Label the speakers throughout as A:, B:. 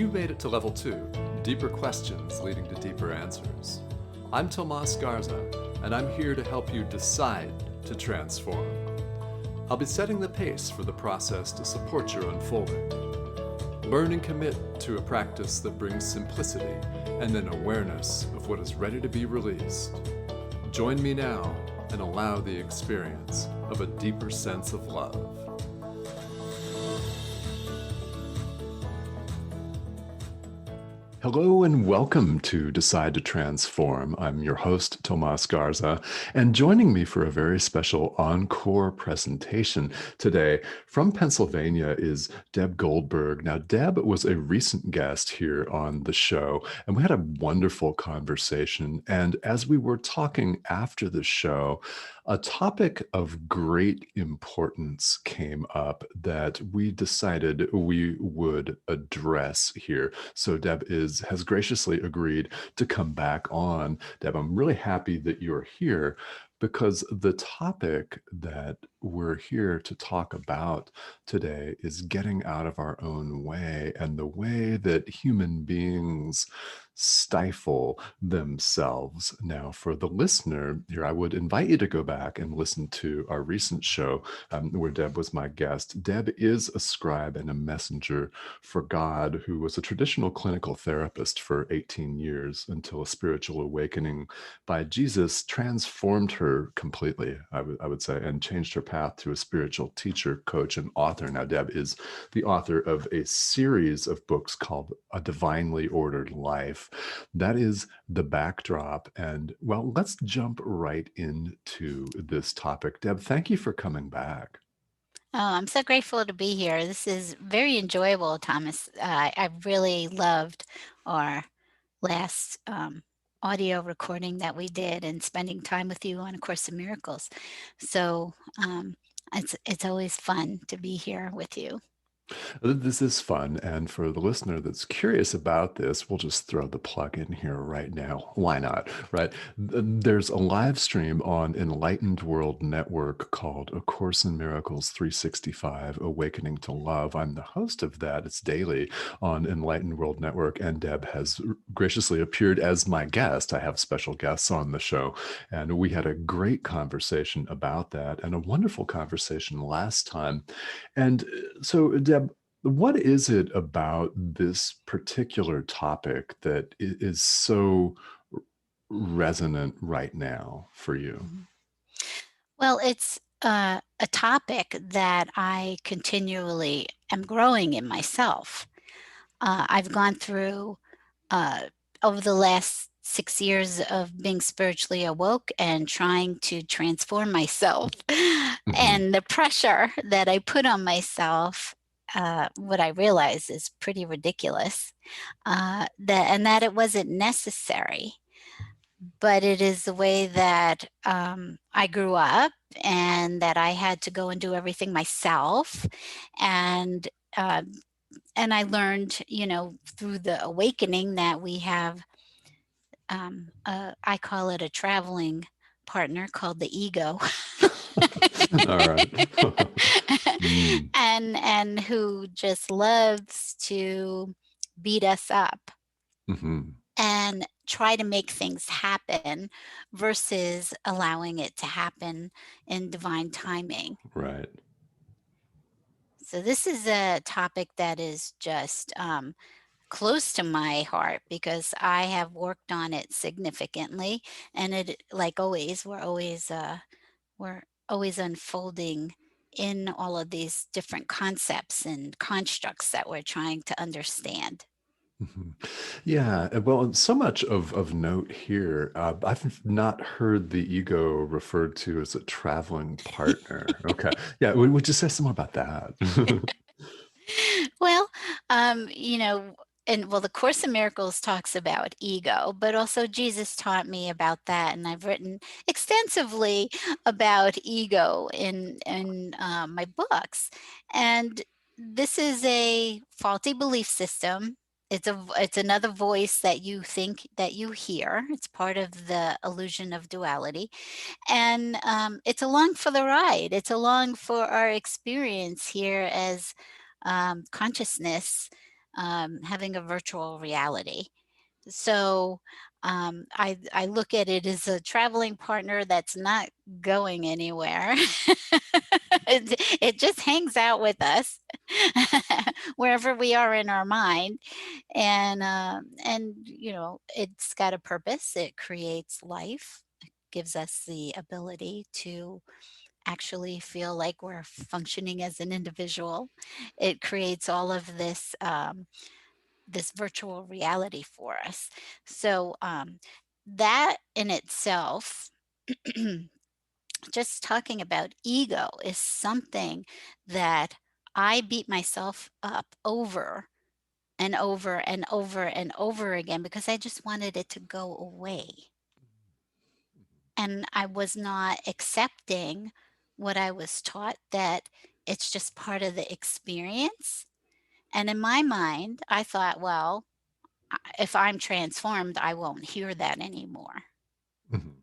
A: You made it to level 2, deeper questions leading to deeper answers. I'm Tomas Garza, and I'm here to help you decide to transform. I'll be setting the pace for the process to support your unfolding. Learn and commit to a practice that brings simplicity and an awareness of what is ready to be released. Join me now and allow the experience of a deeper sense of love. Hello and welcome to Decide to Transform. I'm your host, Tomas Garza, and joining me for a very special encore presentation today from Pennsylvania is Deb Goldberg. Now, Deb was a recent guest here on the show, and we had a wonderful conversation. And as we were talking after the show, a topic of great importance came up that we decided we would address here. So Deb has graciously agreed to come back on. Deb, I'm really happy that you're here because the topic that we're here to talk about today is getting out of our own way and the way that human beings stifle themselves. Now, for the listener here, I would invite you to go back and listen to our recent show where Deb was my guest. Deb is a scribe and a messenger for God who was a traditional clinical therapist for 18 years until a spiritual awakening by Jesus transformed her completely, I would say, and changed her path to a spiritual teacher, coach, and author. Now, Deb is the author of a series of books called A Divinely Ordered Life. That is the backdrop. And well, let's jump right into this topic. Deb, thank you for coming back.
B: Oh, I'm so grateful to be here. This is very enjoyable, Thomas. I really loved our last audio recording that we did and spending time with you on A Course in Miracles. So it's always fun to be here with you.
A: This is fun. And for the listener that's curious about this, we'll just throw the plug in here right now. Why not? Right. There's a live stream on Enlightened World Network called A Course in Miracles 365 Awakening to Love. I'm the host of that. It's daily on Enlightened World Network. And Deb has graciously appeared as my guest. I have special guests on the show. And we had a great conversation about that and a wonderful conversation last time. And so, Deb, what is it about this particular topic that is so resonant right now for you?
B: Mhm. Well, it's a topic that I continually am growing in myself. I've gone through uh, over the last 6 years of being spiritually awoke and trying to transform myself,
A: Hmm.
B: and the pressure that I put on myself. What I realize is pretty ridiculous, that it wasn't necessary, but it is the way that I grew up, and that I had to go and do everything myself, and uh, and I learned, through the awakening that we have, I call it a traveling partner called the ego.
A: All right. Mm.
B: and who just loves to beat us up
A: Hmm.
B: and try to make things happen versus allowing it to happen in divine timing.
A: Right.
B: So this is a topic that is just close to my heart because I have worked on it significantly, and it, like always, we're always unfolding in all of these different concepts and constructs that we're trying to understand.
A: Mhm. Yeah, well, so much of note here. I've not heard the ego referred to as a traveling partner. Okay, yeah, would you say some more about that?
B: Well, the Course in Miracles talks about ego, but also Jesus taught me about that, and I've written extensively about ego in my books. And this is a faulty belief system. It's another voice that you think that you hear. It's part of the illusion of duality, and it's along for the ride. It's along for our experience here as consciousness, having a virtual reality. So I look at it as a traveling partner that's not going anywhere. It just hangs out with us wherever we are in our mind, and you know it's got a purpose. It creates life. It gives us the ability to actually feel like we're functioning as an individual. It creates all of this this virtual reality for us. So that in itself, just talking about ego is something that I beat myself up over and over and over and over again because I just wanted it to go away. And I was not accepting what I was taught, that it's just part of the experience. And in my mind, I thought, well, if I'm transformed, I won't hear that anymore.
A: Mhm.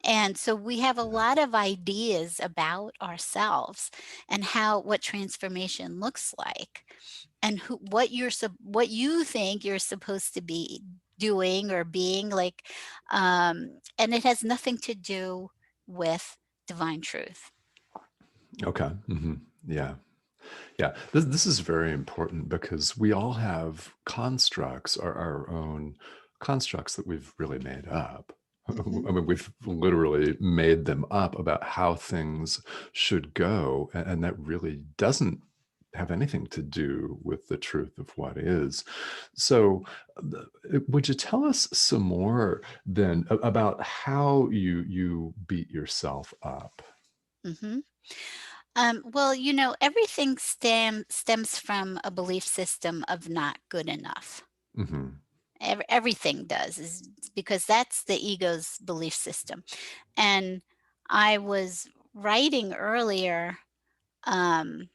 B: And so we have a
A: Yeah.
B: lot of ideas about ourselves and how what transformation looks like, and what you think you're supposed to be doing or being like, and it has nothing to do with divine truth.
A: Okay. Yeah. Yeah, this is very important because we all have constructs, our own constructs that we've really made up.
B: Hmm.
A: I mean, we've literally made them up about how things should go, and that really doesn't have anything to do with the truth of what is. So, would you tell us some more then about how you beat yourself up?
B: Hmm. Well, you know, everything stems from a belief system of not good enough.
A: Hmm.
B: Everything does, is because that's the ego's belief system. And I was writing earlier, um,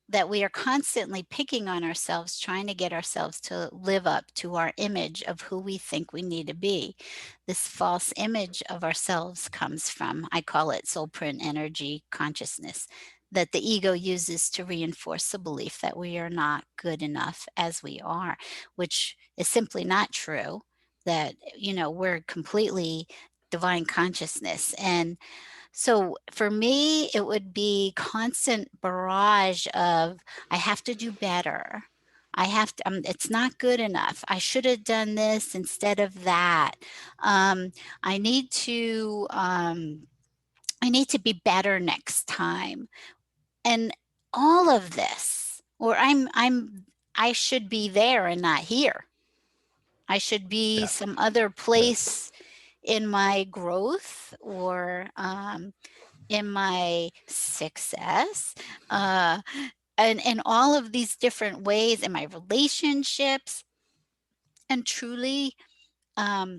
B: that we are constantly picking on ourselves, trying to get ourselves to live up to our image of who we think we need to be. This false image of ourselves comes from, I call it soul print energy consciousness, that the ego uses to reinforce the belief that we are not good enough as we are, which is simply not true. That, you know, we're completely divine consciousness. And so for me, it would be constant barrage of, I have to do better. I have to, it's not good enough. I should have done this instead of that. Um, I need to, I need to be better next time. And all of this, or I should be there and not here. I should be
A: Yeah.
B: some other
A: Yes.
B: place in my growth, or in my success, uh, and in all of these different ways in my relationships. And truly,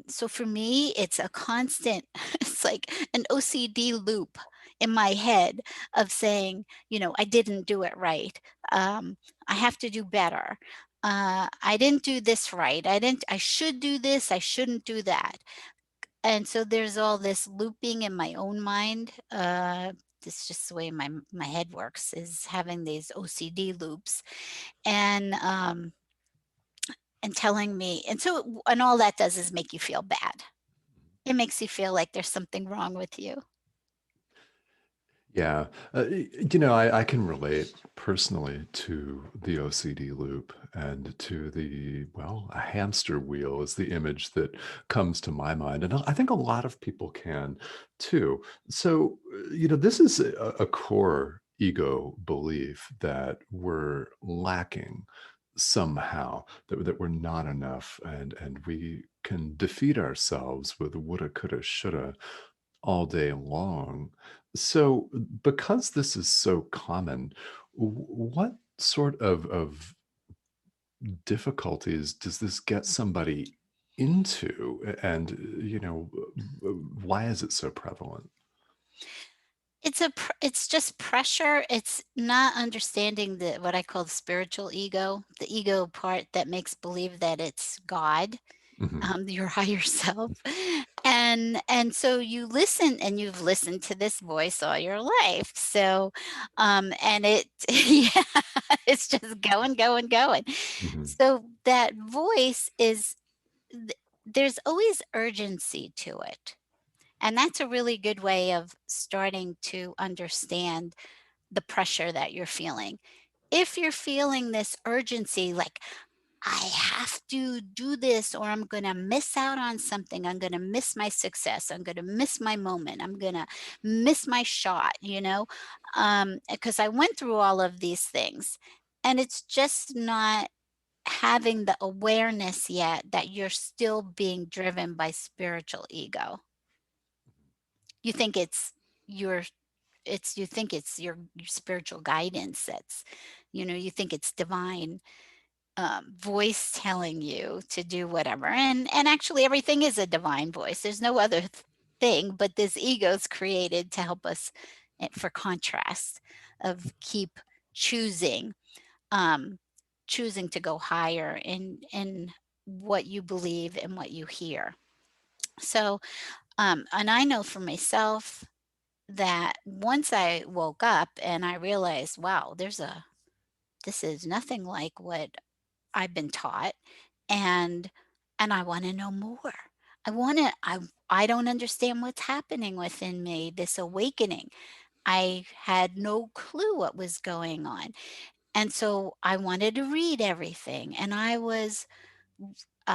B: so for me, it's a constant, it's like an OCD loop in my head of saying, you know, I didn't do it right. Um, I have to do better. I didn't do this right. I should do this. I shouldn't do that. And so there's all this looping in my own mind. It's just the way my head works, is having these OCD loops, and and telling me, and so and all that does is make you feel bad. It makes you feel like there's something wrong with you.
A: Yeah. I can relate personally to the OCD loop and to well, a hamster wheel is the image that comes to my mind. And I think a lot of people can too. So, this is a core ego belief that we're lacking somehow, that we're not enough, and we can defeat ourselves with woulda, coulda, shoulda all day long. So, because this is so common, what sort of difficulties does this get somebody into? And, why is it so prevalent?
B: It's just pressure. It's not understanding the what I call the spiritual ego, the ego part that makes believe that it's God.
A: Mhm.
B: your higher self. And so you listen, and you've listened to this voice all your life. So and it yeah, it's just going, going, going.
A: Mhm.
B: So that voice is th- there's always urgency to it. And that's a really good way of starting to understand the pressure that you're feeling. If you're feeling this urgency, like, I have to do this or I'm going to miss out on something. I'm going to miss my success. I'm going to miss my moment. I'm going to miss my shot, because I went through all of these things. And it's just not having the awareness yet that you're still being driven by spiritual ego. You think your you think it's your spiritual guidance that's, you think it's divine voice telling you to do whatever. And actually, everything is a divine voice. There's no other thing, but this ego is created to help us for contrast of keep choosing, um, choosing to go higher in what you believe and what you hear. So, and I know for myself that once I woke up and I realized, wow, this is nothing like what I've been taught, and I wanna know more. I don't understand what's happening within me, this awakening. I had no clue what was going on, and so I wanted to read everything, and I was,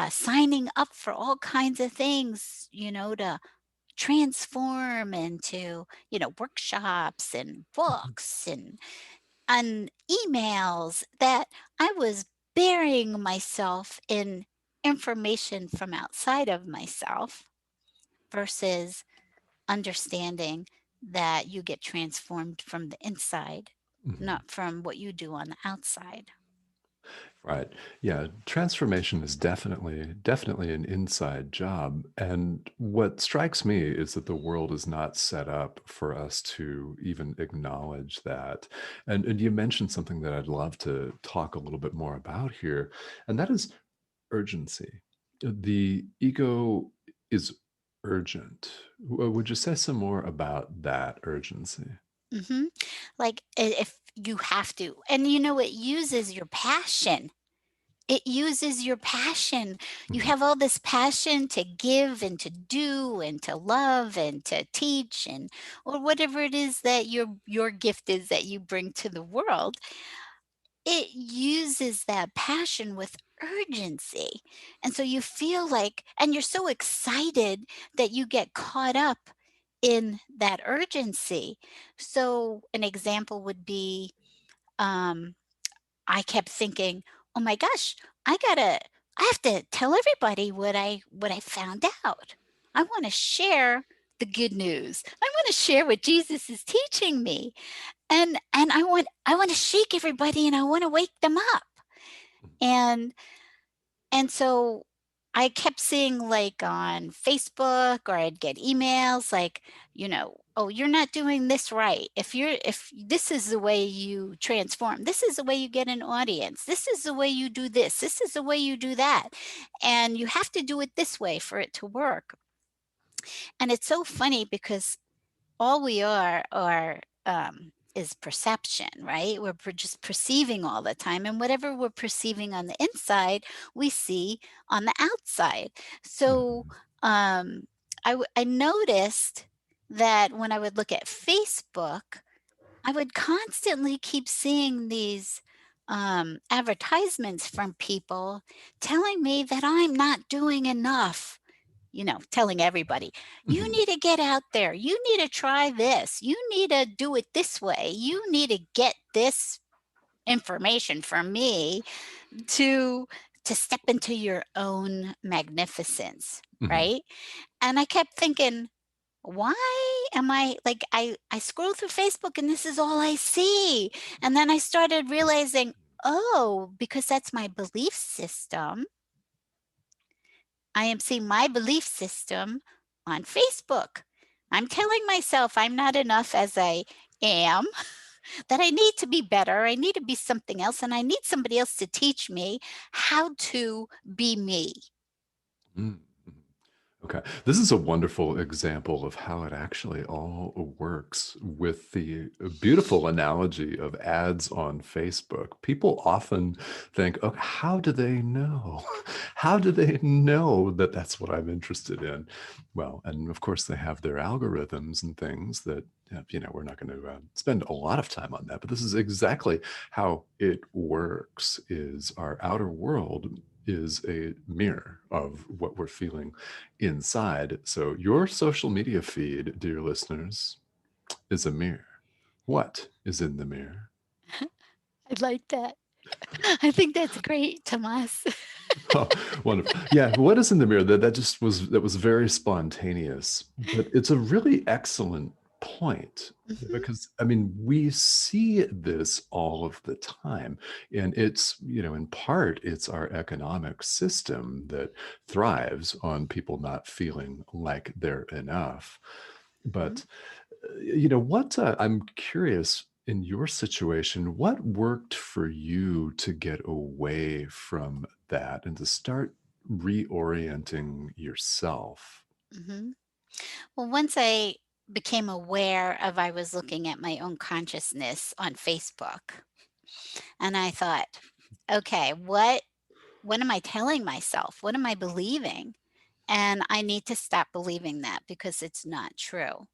B: signing up for all kinds of things, to transform into, workshops and
A: Mhm.
B: books and emails that I was burying myself in information from outside of myself versus understanding that you get transformed from the inside,
A: Mhm.
B: not from what you do on the outside.
A: Right. Yeah, transformation is definitely an inside job. And what strikes me is that the world is not set up for us to even acknowledge that. And you mentioned something that I'd love to talk a little bit more about here, and that is urgency. The ego is urgent. Would you say some more about that urgency?
B: Mhm. Like, if you have to, and it uses your passion. It uses your passion. You
A: Mhm.
B: have all this passion to give and to do and to love and to teach, and or whatever it is that your gift is that you bring to the world. It uses that passion with urgency. And so you feel like, and you're so excited that you get caught up in that urgency. So an example would be, um I kept thinking, "Oh my gosh, I have to tell everybody what I found out. I want to share the good news. I want to share what Jesus is teaching me. And I want to shake everybody, and I want to wake them up." And and so I kept seeing, like, on Facebook, or I'd get emails like, "Oh, you're not doing this right. If this is the way you transform, this is the way you get an audience, this is the way you do this, this is the way you do that. And you have to do it this way for it to work." And it's so funny because all we are is perception, right? We're just perceiving all the time, and whatever we're perceiving on the inside, we see on the outside. So
A: Mhm.
B: um, I noticed that when I would look at Facebook, I would constantly keep seeing these advertisements from people telling me that I'm not doing enough, telling everybody, you
A: Mhm.
B: need to get out there. You need to try this. You need to do it this way. You need to get this information from me to step into your own magnificence,
A: Mhm.
B: right? And I kept thinking, why am I like I scroll through Facebook and this is all I see. And then I started realizing, oh, because that's my belief system. I am seeing my belief system on Facebook. I'm telling myself I'm not enough as I am, that I need to be better. I need to be something else, and I need somebody else to teach me how to be me.
A: Mm, mhm. Okay. This is a wonderful example of how it actually all works with the beautiful analogy of ads on Facebook. People often think, oh, how do they know? How do they know that that's what I'm interested in? Well, and of course, they have their algorithms and things that, we're not going to spend a lot of time on that, but this is exactly how it works is our outer world is a mirror of what we're feeling inside. So, your social media feed, dear listeners, is a mirror. What is in the mirror?
B: I like that. I think that's great, Tomas.
A: Oh, wonderful. Yeah, what is in the mirror? That was very spontaneous, but it's a really excellent point
B: Mhm,
A: because I mean, we see this all of the time. And it's, in part, it's our economic system that thrives on people not feeling like they're enough.
B: mhm,
A: But what I'm curious in your situation, what worked for you to get away from that and to start reorienting yourself?
B: mhm. Well, once I became aware of I was looking at my own consciousness on Facebook, and I thought, "Okay, what am I telling myself? What am I believing?" And I need to stop believing that because it's not true.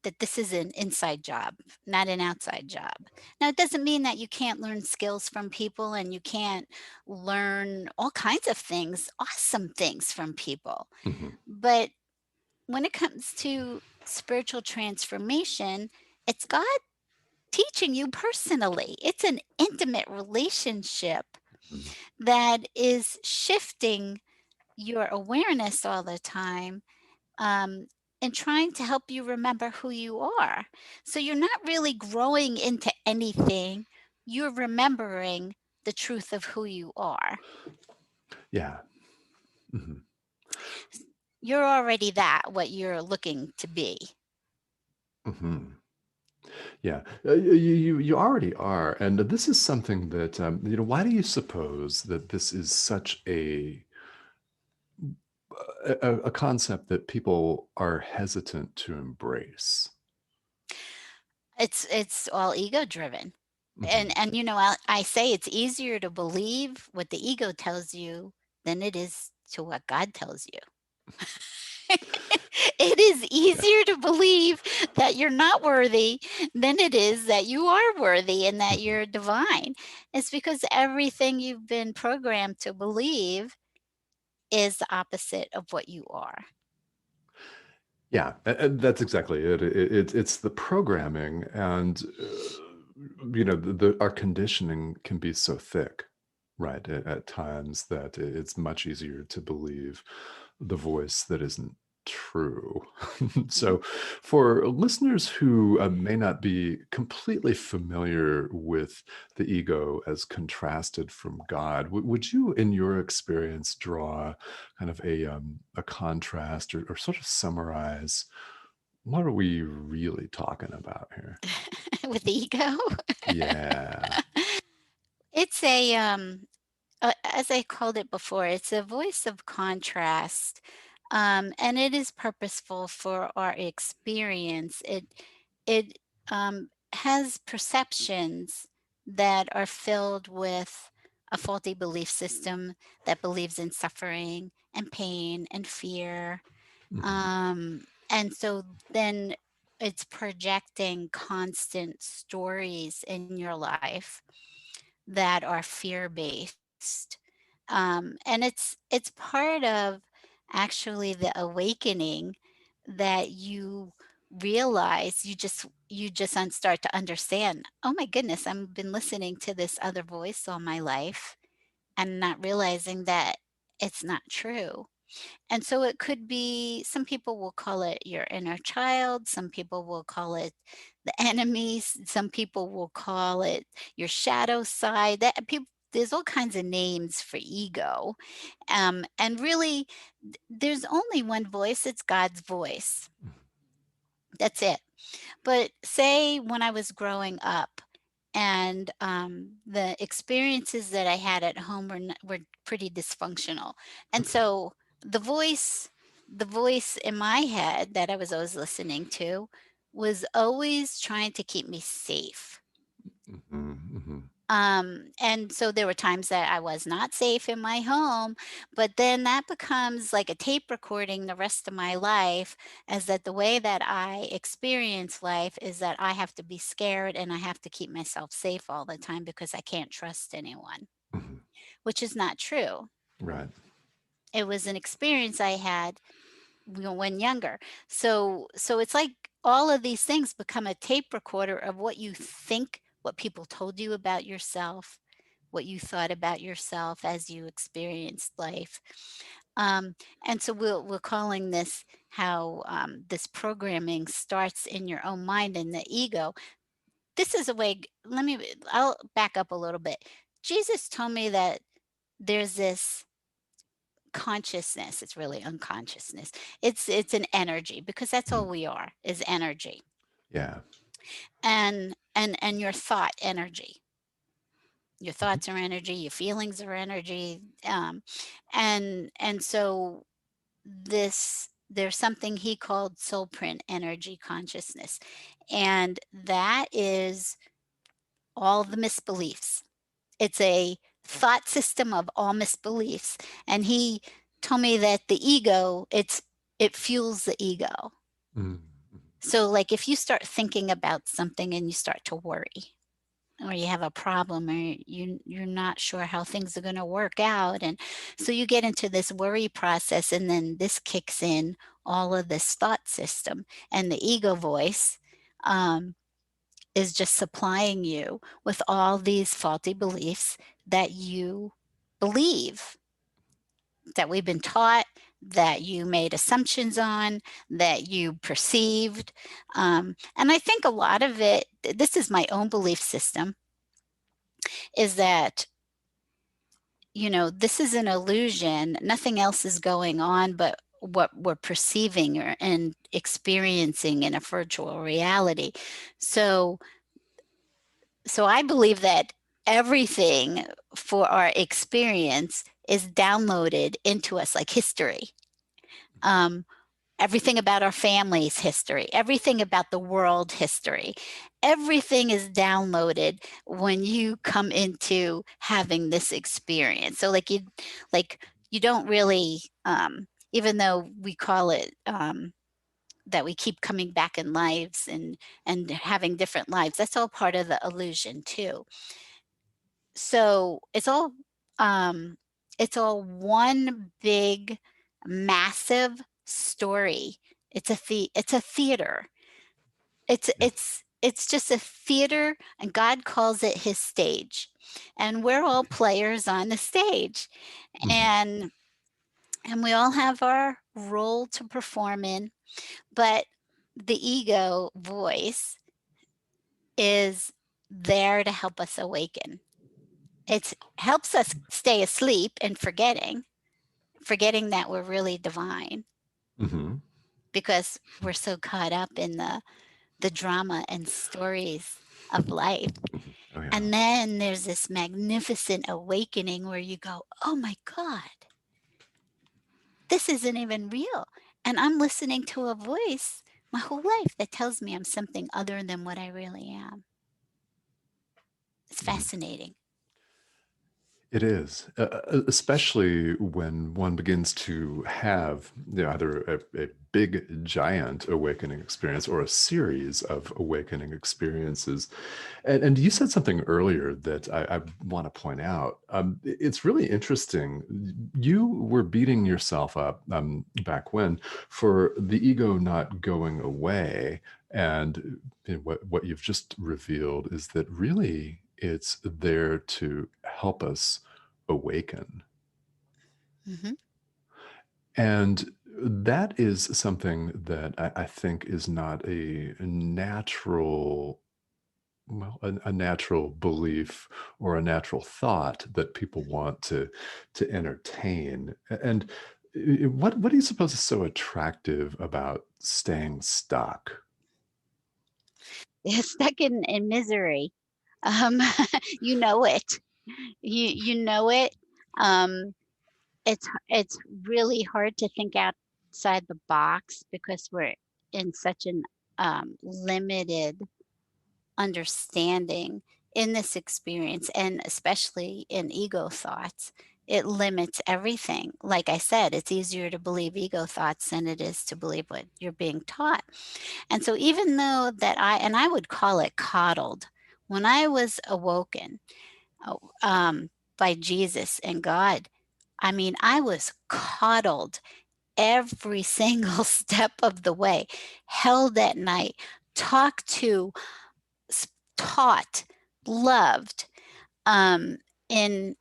B: That this is an inside job, not an outside job. Now, it doesn't mean that you can't learn skills from people and you can't learn all kinds of things, awesome things from people.
A: Mhm,
B: But when it comes to spiritual transformation, it's God teaching you personally. It's an intimate relationship
A: mhm.
B: that is shifting your awareness all the time, um, and trying to help you remember who you are. So you're not really growing into anything, you're remembering the truth of who you are.
A: Yeah. Mhm,
B: You're already that, what you're looking to be.
A: mhm. Yeah, you already are, and this is something that why do you suppose that this is such a concept that people are hesitant to embrace?
B: It's all ego driven.
A: Mhm,
B: I say it's easier to believe what the ego tells you than it is to what God tells you. It is
A: yeah.
B: easier to believe that you're not worthy than it is that you are worthy and that
A: Mhm.
B: you're divine. It's because everything you've been programmed to believe is the opposite of what you are.
A: Yeah, and that's exactly it. It's the programming, and our conditioning can be so thick, right? At times that it's much easier to believe the voice that isn't true.
B: Mhm.
A: So, for listeners who may not be completely familiar with the ego as contrasted from God, would you, in your experience, draw kind of a contrast or sort of summarize what are we really talking about here?
B: With the ego.
A: Yeah.
B: It's as I called it before, it's a voice of contrast, and it is purposeful for our experience. It has perceptions that are filled with a faulty belief system that believes in suffering and pain and fear.
A: Mhm,
B: And so then it's projecting constant stories in your life that are fear-based. And it's part of actually the awakening that you realize you just start to understand, oh my goodness, I've been listening to this other voice all my life and not realizing that it's not true. And so it could be, some people will call it your inner child, some people will call it the enemies, some people will call it your shadow side. That people There's all kinds of names for ego. And really there's only one voice, it's God's voice.
A: mhm,
B: That's it. But say when I was growing up and the experiences that I had at home were pretty dysfunctional. And
A: Okay.
B: so the voice, the voice in my head that I was always listening to was always trying to keep me safe.
A: Hmm. Hmm.
B: And so there were times that I was not safe in my home, but then that becomes like a tape recording the rest of my life, as that the way that I experience life is that I have to be scared and I have to keep myself safe all the time because I can't trust anyone,
A: Hmm.
B: which is not true.
A: Right.
B: It was an experience I had when younger. So it's like all of these things become a tape recorder of what you think, what people told you about yourself, what you thought about yourself as you experienced life. Um, and so we're calling this how this programming starts in your own mind and the ego. This is a way, I'll back up a little bit. Jesus told me that there's this consciousness, it's really unconsciousness. It's an energy because that's
A: Mhm.
B: all we are is energy.
A: Yeah.
B: And your thought energy. Your
A: Mhm.
B: thoughts are energy, your feelings are energy, and so there's something he called soul print energy consciousness, and that is all the misbeliefs. It's a thought system of all misbeliefs, and he told me that the ego, it fuels the ego.
A: Mhm.
B: So, like, if you start thinking about something and you start to worry, or you have a problem, or you're not sure how things are going to work out, and so you get into this worry process, and then this kicks in all of this thought system, and the ego voice um, is just supplying you with all these faulty beliefs that you believe, that we've been taught, that you made assumptions on, that you perceived. And I think a lot of it, this is my own belief system, is that, this is an illusion. Nothing else is going on but what we're perceiving and experiencing in a virtual reality. So, so I believe that everything for our experience is downloaded into us like history. Um, Everything about our family's history, everything about the world history, everything is downloaded when you come into having this experience. So like you don't really even though we call it that we keep coming back in lives and having different lives, that's all part of the illusion too. So um it's all one big massive story. It's a theater.
A: Yeah.
B: It's just a theater, and God calls it his stage. And we're all players on the stage.
A: Mhm.
B: And and we all have our role to perform in, but the ego voice is there to help us awaken. It helps us stay asleep and forgetting that we're really divine
A: Mhm.
B: because we're so caught up in the drama and stories of life.
A: Mhm. Oh, yeah.
B: And then there's this magnificent awakening where you go, "Oh my god, this isn't even real." And I'm listening to a voice my whole life that tells me I'm something other than what I really am. It's
A: Mhm.
B: fascinating.
A: It is, especially when one begins to have, either a big, giant awakening experience or a series of awakening experiences. And you said something earlier that I want to point out. It's really interesting. You were beating yourself up back when for the ego not going away. And what you've just revealed is that really it's there to help us awaken.
B: Mhm.
A: And that is something that I think is not a natural, well, a natural belief or a natural thought that people want to entertain. And what do you suppose is so attractive about staying stuck?
B: Stuck in misery. Um, you know it. You know it. Um, it's really hard to think outside the box because we're in such an limited understanding in this experience, and especially in ego thoughts. It limits everything. Like I said, it's easier to believe ego thoughts than it is to believe what you're being taught. And so even though that I would call it coddled, when I was awoken, oh, by Jesus and God, I mean, I was coddled every single step of the way, held at night, talked to, taught, loved, um, in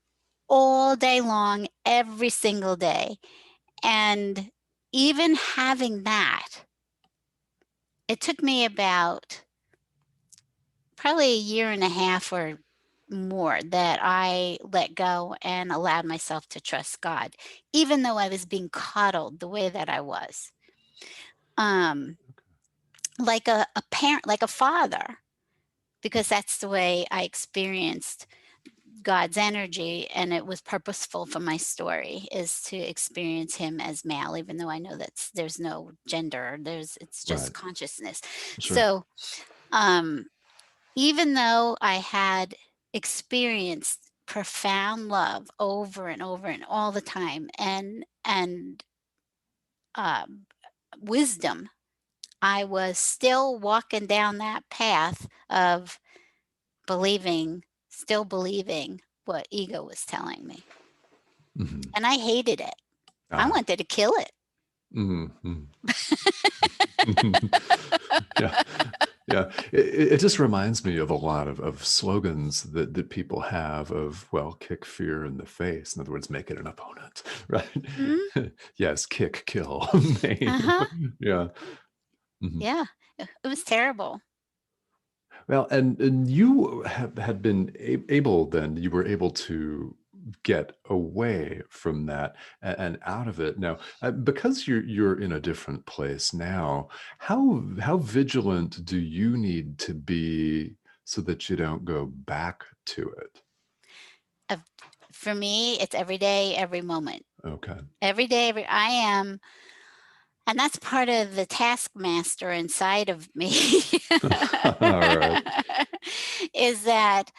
B: all day long, every single day. And even having that, it took me about probably a year and a half or more that I let go and allowed myself to trust God, even though I was being coddled the way that I was. Um, like a parent, like a father, because that's the way I experienced God's energy, and it was purposeful for my story is to experience him as male, even though I know there's no gender, there's it's just
A: Right.
B: consciousness.
A: Sure.
B: So, um, even though I had experienced profound love over and over and all the time, and um, wisdom, I was still walking down that path of still believing what ego was telling me.
A: Hmm.
B: And I hated it. I
A: Ah.
B: wanted to kill it.
A: Mhm. Yeah. Yeah. It just reminds me of a lot of slogans that people have of, well, kick fear in the face. In other words, make it an opponent, right?
B: Mhm.
A: Yes, kick, kill, maim.
B: Uh-huh.
A: Yeah. Mhm.
B: Yeah. It was terrible.
A: Well, and you have had been able then you were able to get away from that and out of it. Now, because you're in a different place now, how vigilant do you need to be so that you don't go back to it?
B: Of For me, it's every day, every moment.
A: Okay.
B: Every day, I am, and that's part of the taskmaster inside of me,
A: All right.
B: is that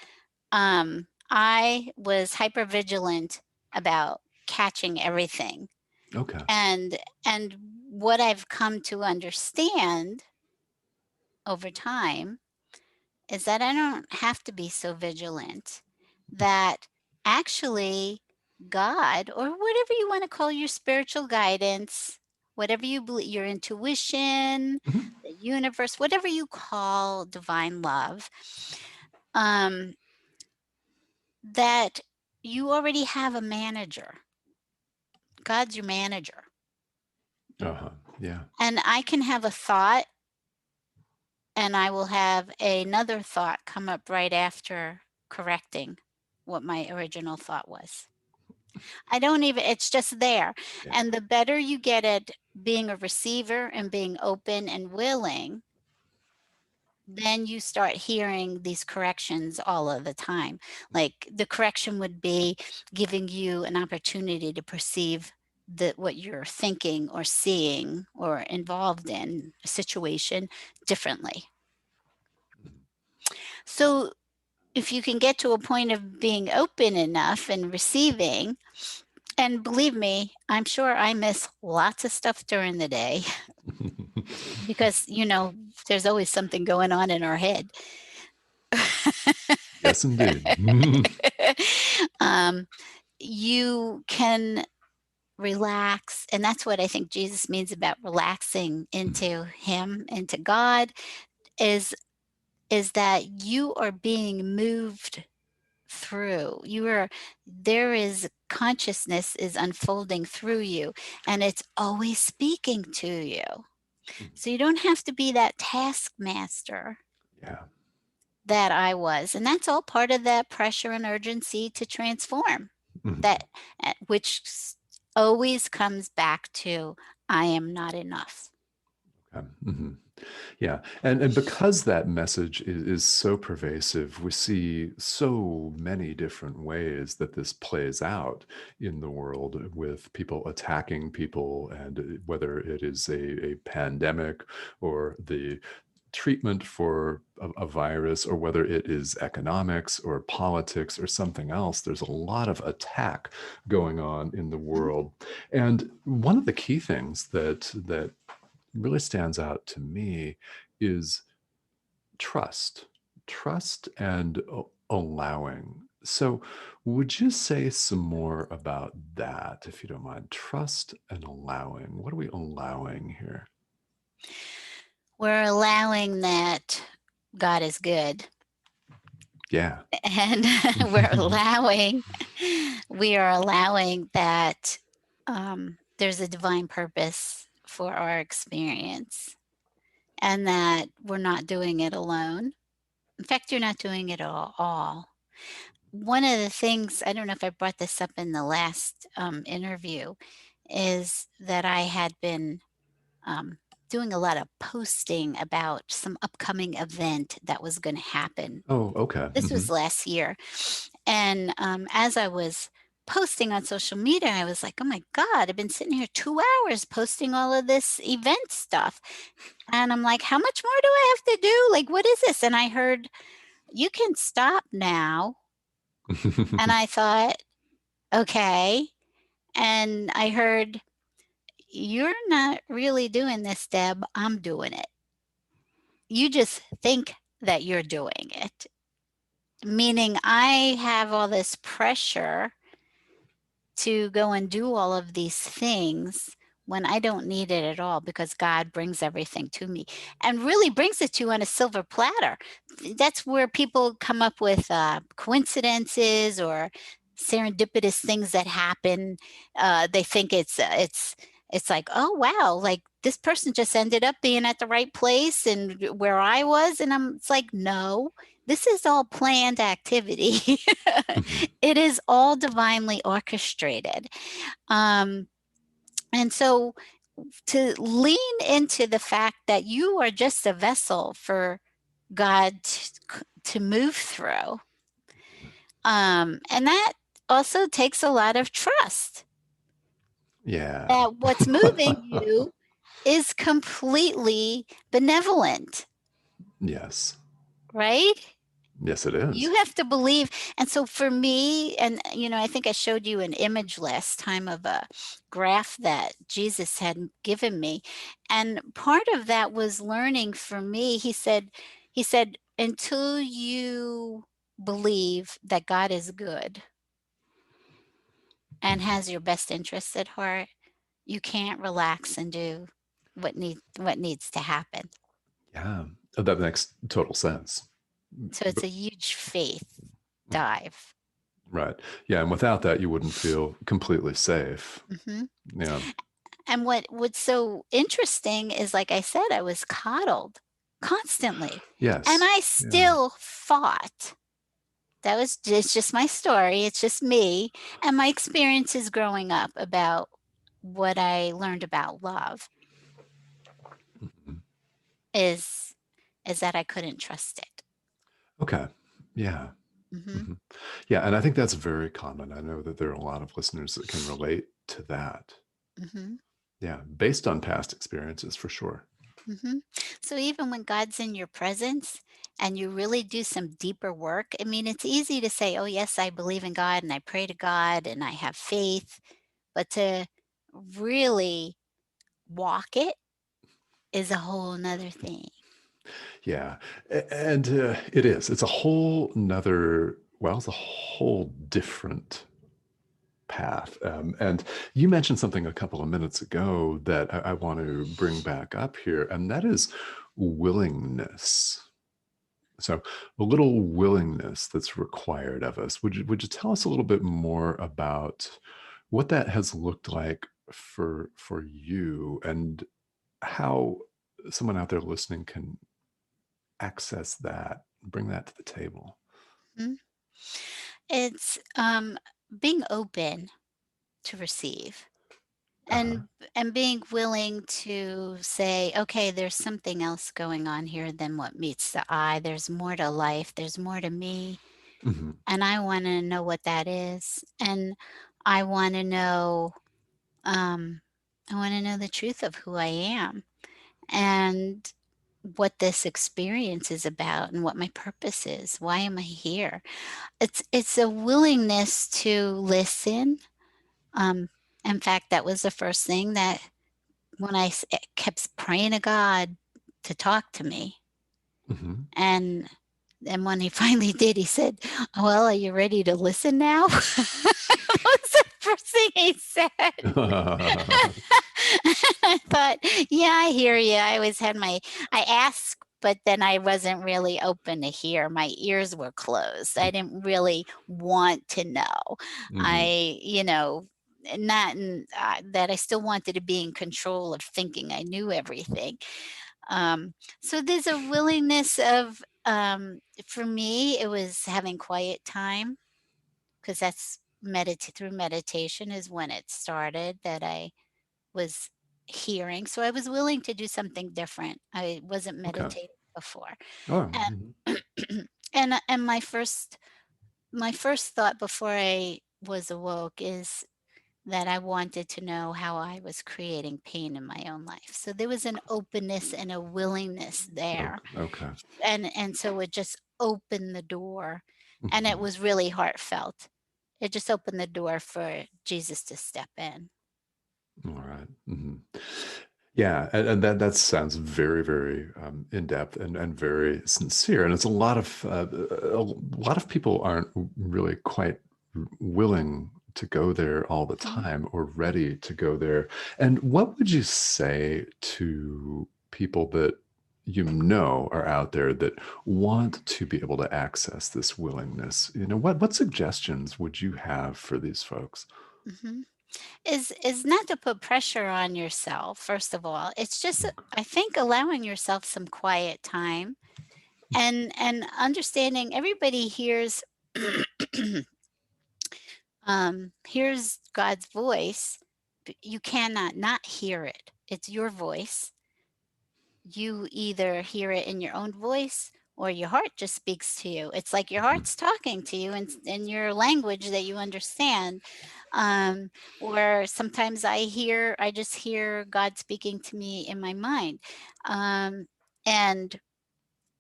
B: I was hyper vigilant about catching everything.
A: Okay.
B: And and what I've come to understand over time is that I don't have to be so vigilant. That actually God, or whatever you want to call your spiritual guidance, whatever you believe, your intuition,
A: Mhm.
B: the universe, whatever you call divine love, um, that you already have a manager. God's your manager.
A: Uh-huh. Yeah.
B: And I can have a thought, and I will have another thought come up right after correcting what my original thought was. I don't even, it's just there.
A: Yeah.
B: And the better you get at being a receiver and being open and willing, then you start hearing these corrections all of the time. Like the correction would be giving you an opportunity to perceive what you're thinking or seeing or involved in a situation differently. So if you can get to a point of being open enough and receiving, and believe me, I'm sure I miss lots of stuff during the day because, there's always something going on in our head.
A: Yes, indeed.
B: um, you can relax. And that's what I think Jesus means about relaxing into Him, into God, is, is that you are being moved through. There is consciousness is unfolding through you, and it's always speaking to you. So you don't have to be that taskmaster
A: Yeah.
B: that I was. And that's all part of that pressure and urgency to transform. That
A: Mhm.
B: which always comes back to I am not enough.
A: Okay. Mhm. Yeah. And because that message is so pervasive, we see so many different ways that this plays out in the world with people attacking people, and whether it is a pandemic or the treatment for a virus, or whether it is economics or politics or something else, there's a lot of attack going on in the
B: Mhm.
A: world. And one of the key things that really stands out to me is trust, trust and allowing. So, would you say some more about that, if you don't mind? Trust and allowing. What are we allowing here?
B: We're allowing that God is good,
A: Yeah.
B: and we're allowing we are allowing that, there's a divine purpose for our experience, and that we're not doing it alone. In fact, you're not doing it at all. One of the things, I don't know if I brought this up in the last, interview, is that I had been, um, doing a lot of posting about some upcoming event that was gonna happen.
A: Oh, okay.
B: This was last year, and, as I was posting on social media, I was like, "Oh my god, I've been sitting here 2 hours posting all of this event stuff," and I'm like, "How much more do I have to do? Like, what is this?" And I heard, "You can stop now," and I thought, "Okay," and I heard, "You're not really doing this, Deb, I'm doing it. You just think that you're doing it." Meaning I have all this pressure to go and do all of these things when I don't need it at all, because God brings everything to me and really brings it to you on a silver platter. That's where people come up with coincidences or serendipitous things that happen. They think it's like, oh wow, like this person just ended up being at the right place and where I was, and it's like, no, this is all planned activity.
A: Mhm.
B: It is all divinely orchestrated. Um, and so to lean into the fact that you are just a vessel for God to move through. And that also takes a lot of trust
A: Yeah.
B: that what's moving you is completely benevolent,
A: Yes.
B: right?
A: Yes, it
B: You
A: is.
B: have to believe. And so for me, and I think I showed you an image last time of a graph that Jesus had given me. And part of that was learning for me. He said, until you believe that God is good and
A: Mhm.
B: has your best interests at heart, you can't relax and do what needs to happen.
A: Yeah. That makes total sense.
B: So it's a huge faith dive.
A: Right. Yeah, and without that, you wouldn't feel completely safe.
B: Mhm.
A: Yeah.
B: And what's so interesting is, like I said, I was coddled constantly, and
A: Yes.
B: I
A: Yeah.
B: still fought. That was it's just my story, it's just me and my experiences growing up about what I learned about love
A: Mhm.
B: is that I couldn't trust it.
A: Okay. Yeah.
B: Mhm,
A: Mhm. Yeah, and I think that's very common. I know that there are a lot of listeners that can relate to that.
B: mhm,
A: Yeah, based on past experiences for sure.
B: mhm. So even when God's in your presence and you really do some deeper work, I mean, it's easy to say, "Oh, yes, I believe in God and I pray to God and I have faith." But to really walk it is a whole nother thing.
A: Yeah, and it is. It's a whole nother, well, it's a whole different path. And you mentioned something a couple of minutes ago that I want to bring back up here, and that is willingness. So a little willingness that's required of us. Would you tell us a little bit more about what that has looked like for you, and how someone out there listening can access that, bring that to the table?
B: Mhm. It's, being open to receive.
A: Uh-huh.
B: and being willing to say, okay, there's something else going on here than what meets the eye. There's more to life. There's more to me.
A: Hmm.
B: And I want to know what that is. And I want to know, um, I want to know the truth of who I am and what this experience is about and what my purpose is. Why am I here? It's a willingness to listen. Um, in fact, that was the first thing that when kept praying to God to talk to me,
A: Hmm.
B: and when he finally did, he said, "Well, are you ready to listen now?" That was the first thing he said. I thought, yeah, I hear you. I asked, but then I wasn't really open to hear. My ears were closed. I didn't really want to know.
A: Hmm.
B: I, not that I still wanted to be in control of thinking I knew everything. Um, so there's a willingness of, for me, it was having quiet time because that's through meditation is when it started that I was hearing. So I was willing to do something different. I wasn't
A: Okay.
B: meditating before.
A: Oh. Mhm.
B: And and my first thought before I was awoke is that I wanted to know how I was creating pain in my own life. So there was an openness and a willingness there.
A: Okay.
B: And so it just opened the door, and it
A: Mhm.
B: was really heartfelt. It just opened the door for Jesus to step in.
A: All right. Mhm. Yeah, and that sounds very, very in depth and very sincere. And it's a lot of people aren't really quite willing to go there all the
B: Mhm,
A: time or ready to go there. And what would you say to people that you know are out there that want to be able to access this willingness? What suggestions would you have for these folks?
B: mhm. Is not to put pressure on yourself, first of all. It's just, I think, allowing yourself some quiet time and understanding everybody hears God's voice. You cannot not hear it. It's your voice. You either hear it in your own voice or your heart just speaks to you. It's like your
A: Mhm.
B: heart's talking to you in your language that you understand. Um, or sometimes I just hear God speaking to me in my mind. Um, and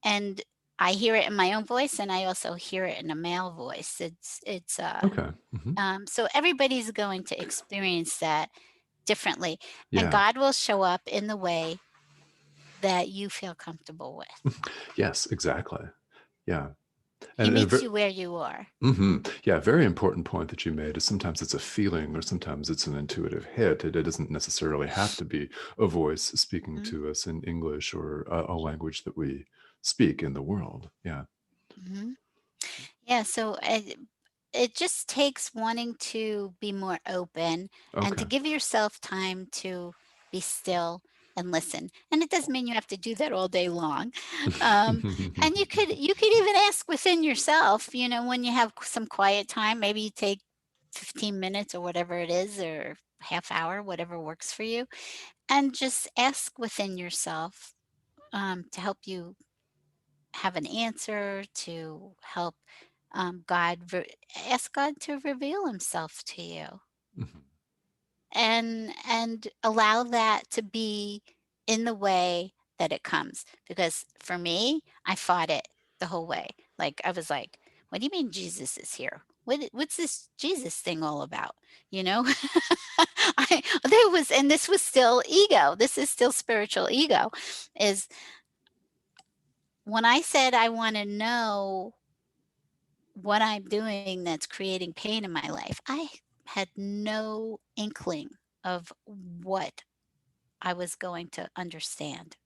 B: and I hear it in my own voice, and I also hear it in a male voice.
A: Okay. Mhm.
B: So everybody's going to experience that differently, and
A: Yeah.
B: God will show up in the way that you feel comfortable with.
A: Yes, exactly. Yeah.
B: He
A: And
B: meets you where you are.
A: yeah, very important point that you made is sometimes it's a feeling or sometimes it's an intuitive hit. It doesn't necessarily have to be a voice speaking
B: Mhm,
A: to us in English or a language that we speak in the world. Yeah.
B: mhm. Yeah, so it just takes wanting to be more open and to
A: Okay.
B: give yourself time to be still and listen. And it doesn't mean you have to do that all day long. And you could even ask within yourself, when you have some quiet time, maybe you take 15 minutes or whatever it is, or half hour, whatever works for you, and just ask within yourself, to help you have an answer, to help, ask God to reveal himself to you,
A: Mhm.
B: and allow that to be in the way that it comes. Because for me, I fought it the whole way. Like, I was like, what do you mean Jesus is here? What's this Jesus thing all about? You know? And this was still ego. This is still spiritual ego. Is when I said I want to know what I'm doing that's creating pain in my life, I had no inkling of what I was going to understand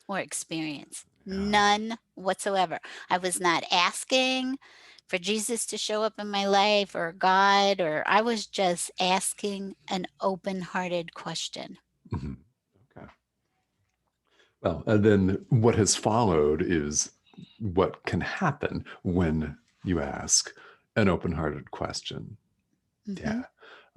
B: or experience.
A: Yeah.
B: None whatsoever. I was not asking for Jesus to show up in my life or God, or I was just asking an open hearted question.
A: Mhm. Okay. Well, and then what has followed is what can happen when you ask an open-hearted question.
B: Hmm.
A: Yeah.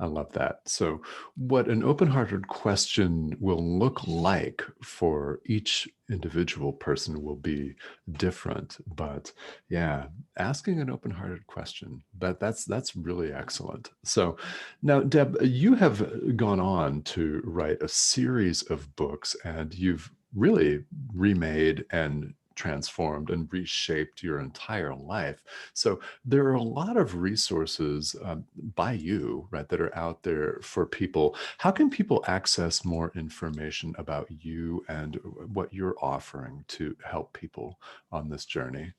A: I love that. So, what an open hearted question will look like for each individual person will be different. But yeah, asking an open hearted question, that's really excellent. So, now, Deb, you have gone on to write a series of books and you've really remade and transformed and reshaped your entire life. So, there are a lot of resources by you, right, that are out there for people. How can people access more information about you and what you're offering to help people on this journey?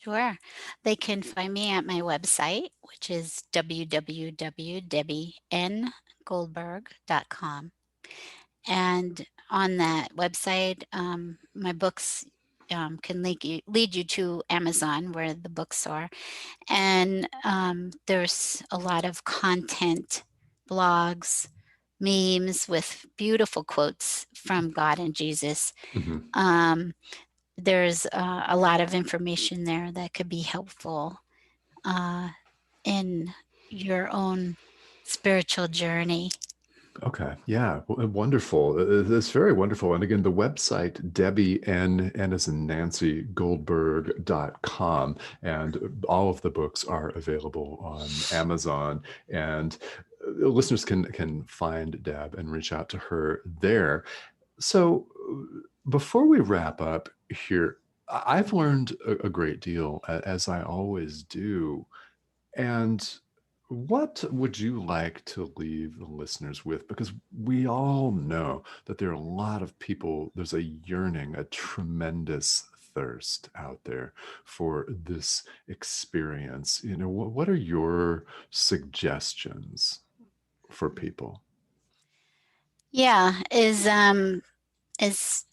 B: Sure. They can find me at my website, which is www.debbieNgoldberg.com. And on that website, my books can lead you to Amazon, where the books are. And there's a lot of content, blogs, memes with beautiful quotes from God and Jesus.
A: Mhm.
B: Um, there's a lot of information there that could be helpful uh, in your own spiritual journey.
A: Okay. Yeah. Wonderful. It's very wonderful. And again, the website, Debbie N as in Nancy Goldberg.com. And all of the books are available on Amazon. And listeners can find Deb and reach out to her there. So before we wrap up here, I've learned a great deal, as I always do. And what would you like to leave the listeners with? Because we all know that there are a lot of people, there's a yearning, a tremendous thirst out there for this experience. What are your suggestions for people?
B: Yeah, is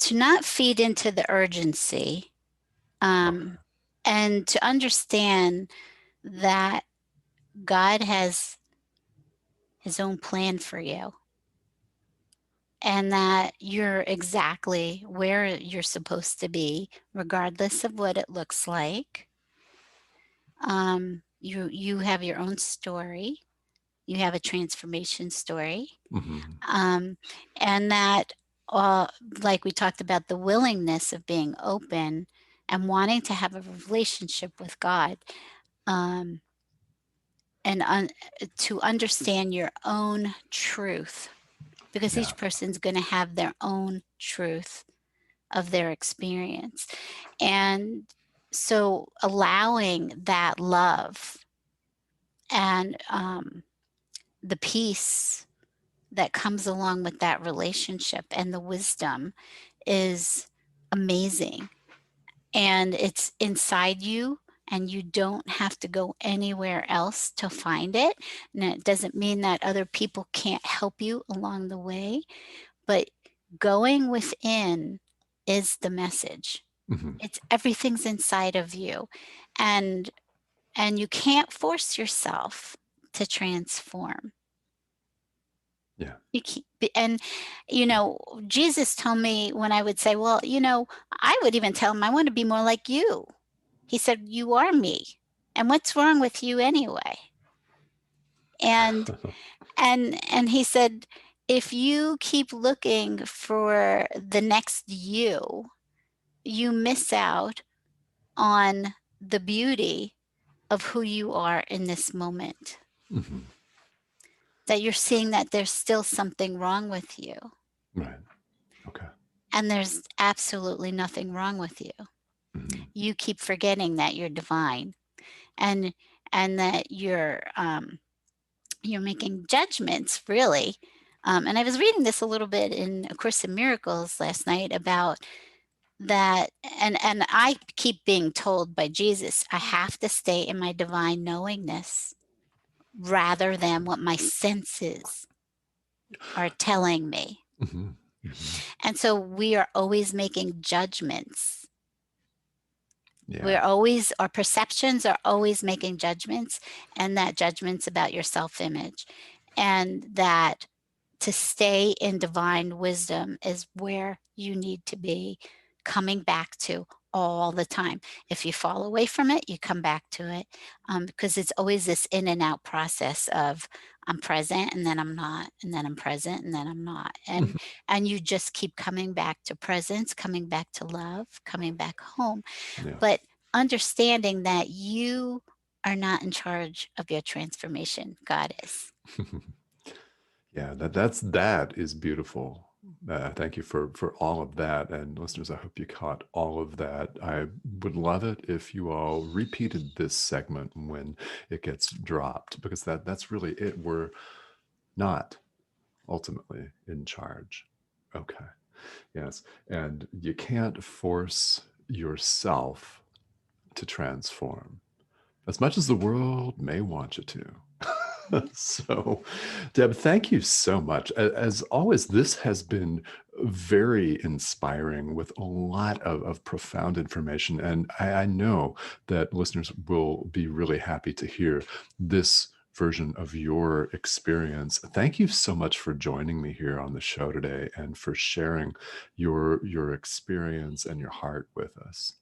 B: to not feed into the urgency,
A: Okay.
B: um, and to understand that God has his own plan for you, and that you're exactly where you're supposed to be, regardless of what it looks like. You have your own story. You have a transformation story,
A: Hmm.
B: um, and that, uh, like we talked about, the willingness of being open and wanting to have a relationship with God, um, and to understand your own truth, because
A: Yeah.
B: each person's going to have their own truth of their experience. And so allowing that love and the peace that comes along with that relationship and the wisdom is amazing. And it's inside you, and you don't have to go anywhere else to find it. And it doesn't mean that other people can't help you along the way, but going within is the message.
A: Hmm.
B: It's everything's inside of you. And you can't force yourself to transform.
A: Yeah.
B: You keep, and Jesus told me, when I would say, well, I would even tell him, I want to be more like you. He said, you are me. And what's wrong with you anyway? And he said, if you keep looking for the next you, you miss out on the beauty of who you are in this moment.
A: Hmm.
B: That you're seeing that there's still something wrong with you.
A: Right. Okay.
B: And there's absolutely nothing wrong with you.
A: Hmm.
B: You keep forgetting that you're divine, and that you're making judgments, really. And I was reading this a little bit in A Course in Miracles last night about that, and I keep being told by Jesus, I have to stay in my divine knowingness rather than what my senses are telling me.
A: Hmm. Hmm.
B: And so we are always making judgments.
A: Yeah.
B: Our perceptions are always making judgments, and that judgment's about your self-image. And that to stay in divine wisdom is where you need to be coming back to all the time. If you fall away from it, you come back to it, because it's always this in and out process of I'm present and then I'm not, and then I'm present and then I'm not. And you just keep coming back to presence, coming back to love, coming back home,
A: Yeah.
B: but understanding that you are not in charge of your transformation. God is.
A: Yeah, that is beautiful. Thank you for all of that, and listeners, I hope you caught all of that. I would love it if you all repeated this segment when it gets dropped, because that's really it. We're not ultimately in charge. Okay. Yes, and you can't force yourself to transform as much as the world may want you to. So, Deb, thank you so much. As always, this has been very inspiring with a lot of profound information. And I know that listeners will be really happy to hear this version of your experience. Thank you so much for joining me here on the show today and for sharing your experience and your heart with us.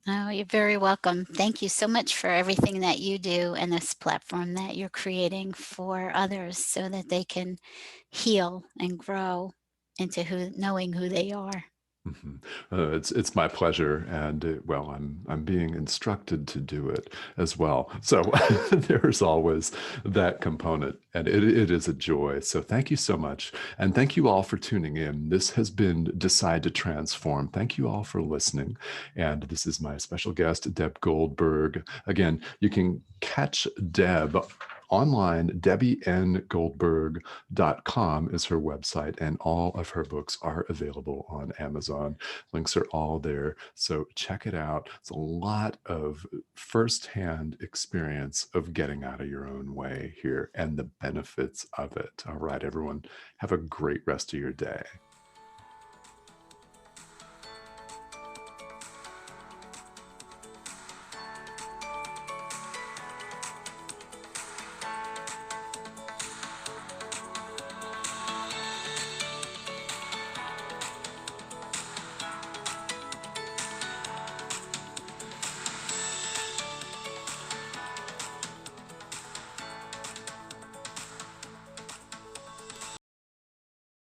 B: Oh, you're very welcome. Thank you so much for everything that you do and this platform that you're creating for others so that they can heal and grow into knowing who they are.
A: Mhm. It's my pleasure, and well, I'm being instructed to do it as well. So there's always that component, and it is a joy. So thank you so much, and thank you all for tuning in. This has been Decide to Transform. Thank you all for listening, and this is my special guest, Deb Goldberg. Again, you can catch Deb online. DebbieNGoldberg.com is her website, and all of her books are available on Amazon. Links are all there. So check it out. It's a lot of firsthand experience of getting out of your own way here and the benefits of it. All right, everyone, have a great rest of your day.